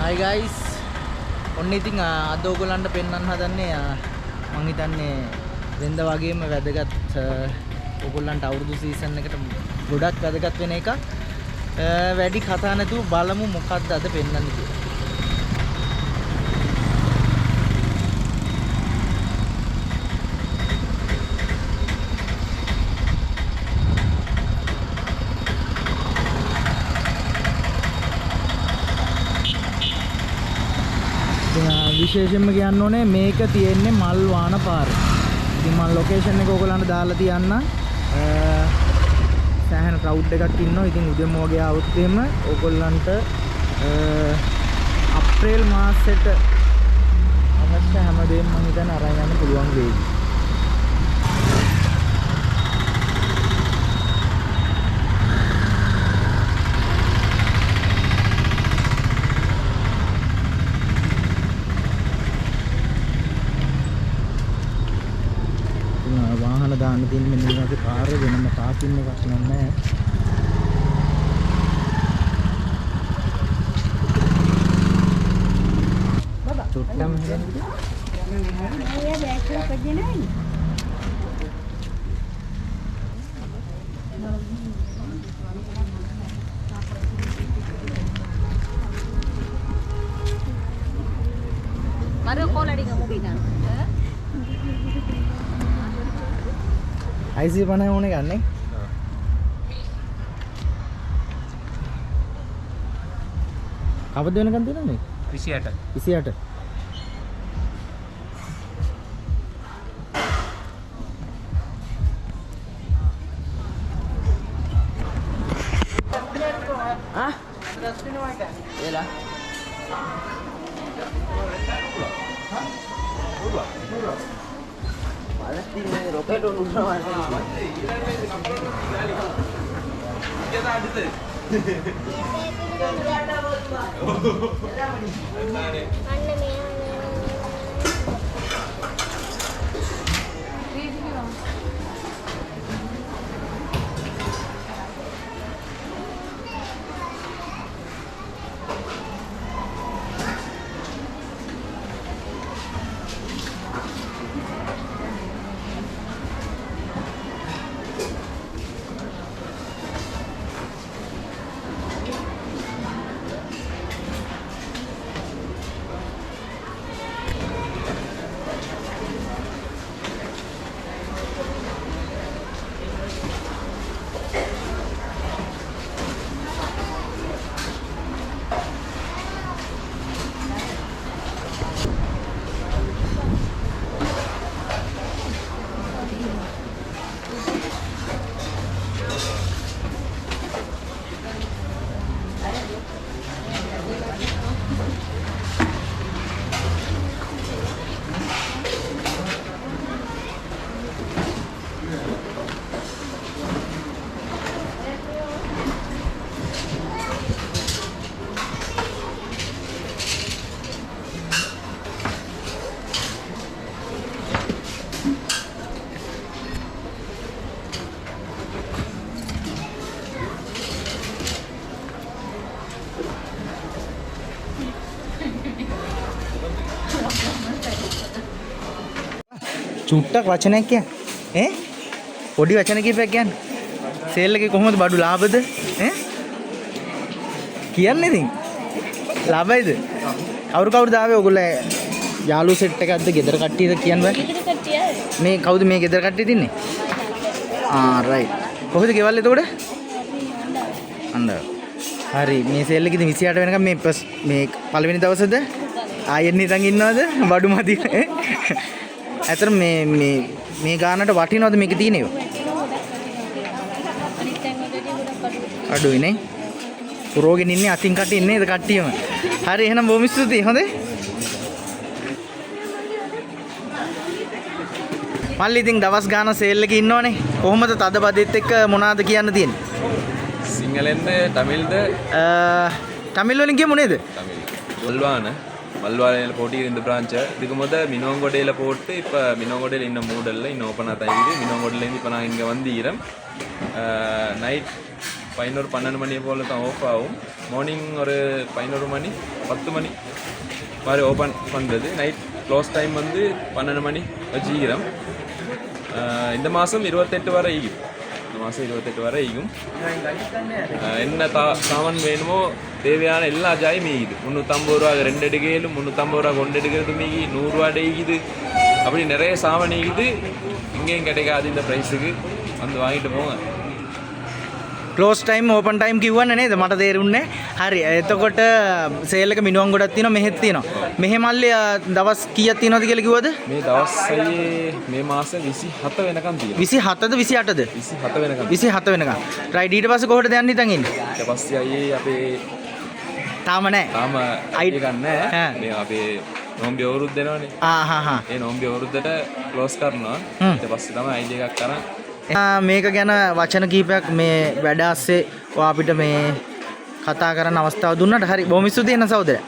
Hi guys. ඔන්න ඉතින් අද ඔයගොල්ලන්ට පෙන්වන්න හදන්නේ මම හිතන්නේ වෙනද වගේම වැදගත් ඔයගොල්ලන්ට අවුරුදු සීසන් එකට ගොඩක් වැදගත් වෙන එකක්. වැඩි කතා නැතුව බලමු මොකක්ද අද පෙන්වන්නේ කියලා. විශේෂයෙන්ම කියන්න ඕනේ මේක තියෙන්නේ මල් වාන පාර. ඉතින් මම ලොකේෂන් එක ඔයගොල්ලන්ට දාලා තියන්න. සෑහෙන ක්‍රවුඩ් එකක් ඉන්නවා. ඉතින් උදේම වගේ આવුත් එහෙම ඔයගොල්ලන්ට අප්‍රේල් මාසෙට අවශ්‍ය හැමදේම මම හිතන්නේ අරන් යන්න පුළුවන් වෙයි. වාහන දාන්න තියෙන මෙන්න මේ වගේ පාර වෙනම පාකින් එකක් නැහැ. බබා චුට්ටම් හදන්නේ. අයියා බෑක් එක දෙන්නේ. Baru call lagi kamu bilang. IC 50 ඕනේ ගන්නේ. කවද වෙනකන් තියෙනවද මේ? 28. 28. Ah? Elah. Roket චුට්ටක් වචනයක් කියන්නේ පොඩි වචන කීපයක් කියන්නේ සේල් එකේ කොහොමද බඩු ලාභද කියන්නේ ඉතින් ලාභයිද කවුරුද ආවේ ඔයගොල්ලෝ යාළුවෝ සෙට් එකක්ද ගෙදර කට්ටියද කියන්න බෑ ගෙදර කට්ටිය මේ කවුද මේ ගෙදර කට්ටිය තින්නේ රයිට් කොහෙද ගෙවල් එතකොට අnder හරි මේ සේල් එකේ ඉතින් 28 වෙනකම් මේ පළවෙනි දවසේද ආයෙත් නිකන් ඉන්නවද බඩු මදි ඇතර මේ ගානට වටිනවද මේක තියෙන ඒවා? අඩුයි නේ. පුරෝගෙන ඉන්නේ අතින් කට ඉන්නේ නේද කට්ටියම. හරි එහෙනම් බොහොම ස්තුතියි හොඳේ. මල්ලි ඉතින් දවස් ගාන සේල් එකේ ඉන්නවනේ. කොහොමද තද බදෙත් එක්ක මොනවාද කියන්න තියෙන්නේ? සිංහලෙන්ද තමිල්ද? තමිල් වලින් කියමු නේද? තමිල්. மல்வாழையில் போட்டியில் இந்த பிரான்ச்சை இதுக்கு மினோங்கொடையில் போட்டு இப்போ மினோங்கொடையில் இன்னும் மூடலில் இன்னும் ஓப்பனாக தான் இருக்குது மினோங்கொடையிலேருந்து இப்போ நான் இங்கே வந்து நைட் 11 12 மணி போல் தான் ஆஃப் ஆகும். மார்னிங் ஒரு 11 மணி 10 மணி மாதிரி ஓப்பன் பண்ணுறது. நைட் க்ளோஸ் டைம் வந்து 12 மணி வச்சுக்கிறோம். இந்த மாதம் 28 வரை ஈகும். இந்த மாதம் 28 வரை ஈகும். என்ன சாமான் வேணுமோ தேவையான எல்லா ஜாயும் ஈகுது. 350 ரூபா 2 எடுக்கையிலும் 350 ரூபா கொண்டு எடுக்கிறது மீகி 100 ரூபா ஈகுது. அப்படி நிறைய சாமான் ஈகுது. இங்கேயும் கிடைக்காது இந்த ப்ரைஸுக்கு. வந்து வாங்கிட்டு போங்க. ක්ලෝස් ටයිම් ඕපන් ටයිම් කිව්වන්නේ නේද? මට තේරුන්නේ. හරි. එතකොට සේල් එක මිනුවම් ගොඩක් තියෙනවා, මෙහෙත් තියෙනවා. මෙහෙ මල්ලි දවස් කීයක් තියෙනවද කියලා කිව්වද? මේ දවස් මේ මාස 27 වෙනකම් තියෙනවා. 27ද 28ද? 27 වෙනකම්. 27 වෙනකම්. රයිට්. ඊට පස්සේ කොහෙටද යන්න හිතන් ඉන්නේ? ඊට පස්සේ අයියේ අපේ තාම නැහැ. තාම අයිඩි ගන්න නැහැ. මේ අපේ නොම්බි අවුරුද්ද දෙනවනේ. ඒ නොම්බි අවුරුද්දට ක්ලෝස් කරනවා. ඊට පස්සේ තමයි අයිඩි එකක් කරන් මේක ගැන වචන කීපයක් මේ වැඩ ASCII ඔයා අපිට මේ කතා කරන්න අවස්ථාව දුන්නාට හරි බොහොම ස්තුතියි එන සහෝදරයා.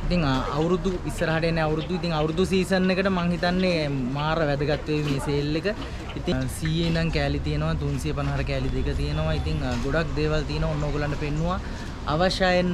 ඉතින් අවුරුදු ඉස්සරහට එන අවුරුදු ඉතින් අවුරුදු සීසන් එකට මං හිතන්නේ මාර වැදගත් වෙයි මේ සේල් එක. ඉතින් 100 ඉඳන් කෑලි තියෙනවා 350 කෑලි දෙක තියෙනවා. ඉතින් ගොඩක් දේවල් තියෙනවා. ඔන්න ඔයගොල්ලන්ට පෙන්නුවා. අවශ්‍යයෙන්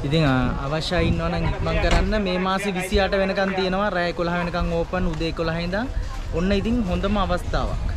ඉතින් අවශ්‍යයි ඉන්නවා නම් ඉක්මන් කරන්න මේ මාසේ 28 වෙනකන් තියෙනවා රෑ 11 වෙනකන් ඕපන් උදේ 11 ඉඳන් ඔන්න ඉතින් හොඳම අවස්ථාවක්